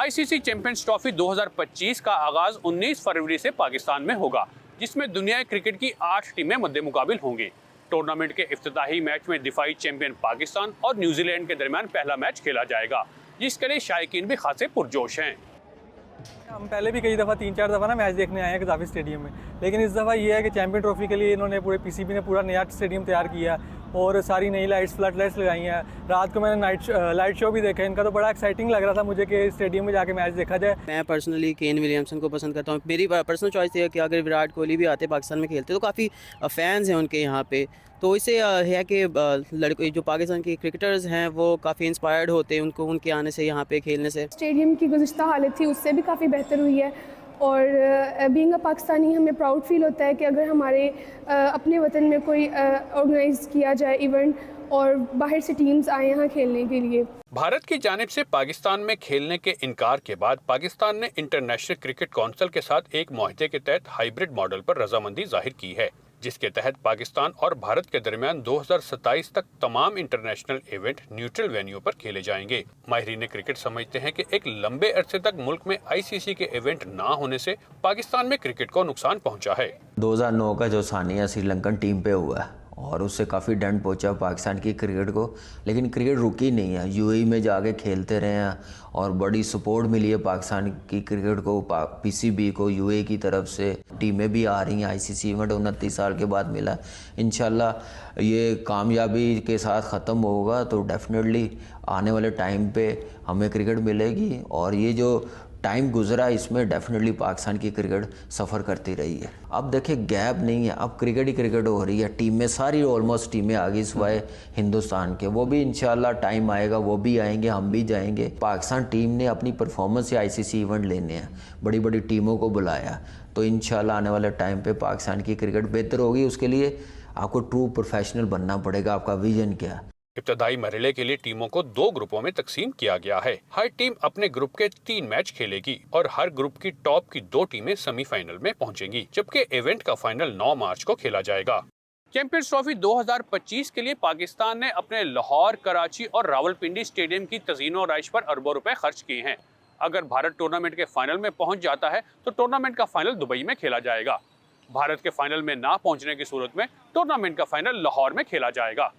ICC champions trophy 2025 का आगाज 19 फरवरी से पाकिस्तान में होगा, जिसमें दुनिया क्रिकेट की 8 टीमें मद्दे मुकाबिल होंगी। टूर्नामेंट के इफ्तिताही मैच में दिफाई चैंपियन पाकिस्तान और न्यूजीलैंड के दरमियान पहला मैच खेला जाएगा, जिसके लिए शायकीन भी खासे पुरजोश हैं। हम पहले भी कई दफ़ा 3-4 दफ़ा ना मैच देखने आए हैं कदाफी स्टेडियम में, लेकिन इस दफ़ा ये है कि चैंपियन ट्रॉफी के लिए इन्होंने पूरे पीसीबी ने पूरा नया स्टेडियम तैयार किया और सारी नई लाइट्स, फ्लड लाइट्स लगाई हैं। रात को मैंने लाइट शो भी देखा, इनका तो बड़ा एक्साइटिंग लग रहा था मुझे कि स्टेडियम में जाके मैच देखा जाए। मैं पर्सनली केन विलियमसन को पसंद करता हूँ। मेरी पर्सनल चॉइस है कि अगर विराट कोहली भी आते पाकिस्तान में खेलते तो काफ़ी फ़ैन्स हैं उनके यहाँ पे, तो इससे है कि लड़के जो पाकिस्तान के क्रिकेटर्स हैं वो काफ़ी इंस्पायर्ड होते हैं उनको उनके आने से, यहाँ पे खेलने से। स्टेडियम की गुज़िश्ता हालत थी उससे भी काफ़ी बेहतर हुई है और बीइंग अ पाकिस्तानी हमें प्राउड फील होता है कि अगर हमारे अपने वतन में कोई ऑर्गेनाइज किया जाए इवेंट और बाहर से टीम्स आए यहाँ खेलने के लिए। भारत की जानिब से पाकिस्तान में खेलने के इनकार के बाद पाकिस्तान ने इंटरनेशनल क्रिकेट काउंसिल के साथ एक मुआहदे के तहत हाइब्रिड मॉडल पर रजामंदी जाहिर की है, जिसके तहत पाकिस्तान और भारत के दरमियान 2027 तक तमाम इंटरनेशनल इवेंट न्यूट्रल वेन्यू पर खेले जाएंगे। माहिरीन क्रिकेट समझते हैं कि एक लंबे अरसे तक मुल्क में आईसीसी के इवेंट ना होने से पाकिस्तान में क्रिकेट को नुकसान पहुंचा है। 2009 का जो सानिया श्रीलंकन टीम पे हुआ है और उससे काफ़ी डंड पहुंचा पाकिस्तान की क्रिकेट को, लेकिन क्रिकेट रुकी नहीं है। यूएई में जाके खेलते रहे हैं और बड़ी सपोर्ट मिली है पाकिस्तान की क्रिकेट को, पीसीबी को, यूएई की तरफ से टीमें भी आ रही हैं। आईसीसी इवेंट 29 साल के बाद मिला। इंशाल्लाह ये कामयाबी के साथ ख़त्म होगा तो डेफिनेटली आने वाले टाइम पे हमें क्रिकेट मिलेगी और ये जो टाइम गुजरा इसमें डेफिनेटली पाकिस्तान की क्रिकेट सफ़र करती रही है। अब देखिए गैप नहीं है, अब क्रिकेट ही क्रिकेट हो रही है। टीमें सारी ऑलमोस्ट टीमें आ गई सिवाय हिंदुस्तान के, वो भी इंशाल्लाह टाइम आएगा, वो भी आएंगे, हम भी जाएंगे। पाकिस्तान टीम ने अपनी परफॉर्मेंस से आईसीसी इवेंट लेने हैं, बड़ी बड़ी टीमों को बुलाया, तो इंशाल्लाह आने वाले टाइम पे पाकिस्तान की क्रिकेट बेहतर होगी। उसके लिए आपको ट्रू प्रोफेशनल बनना पड़ेगा। आपका विजन क्या है? इब्तदाई मरहले के लिए टीमों को 2 ग्रुपों में तकसीम किया गया है। हर टीम अपने ग्रुप के 3 मैच खेलेगी और हर ग्रुप की टॉप की 2 टीमें सेमीफाइनल में पहुंचेंगी, जबकि इवेंट का फाइनल 9 मार्च को खेला जाएगा। चैंपियंस ट्रॉफी 2025 के लिए पाकिस्तान ने अपने लाहौर, कराची और रावलपिंडी स्टेडियम की तज़ीनो आराइश पर अरबों रुपए खर्च किए हैं। अगर भारत टूर्नामेंट के फाइनल में पहुंच जाता है तो टूर्नामेंट का फाइनल दुबई में खेला जाएगा। भारत के फाइनल में ना पहुंचने की सूरत में टूर्नामेंट का फाइनल लाहौर में खेला जाएगा।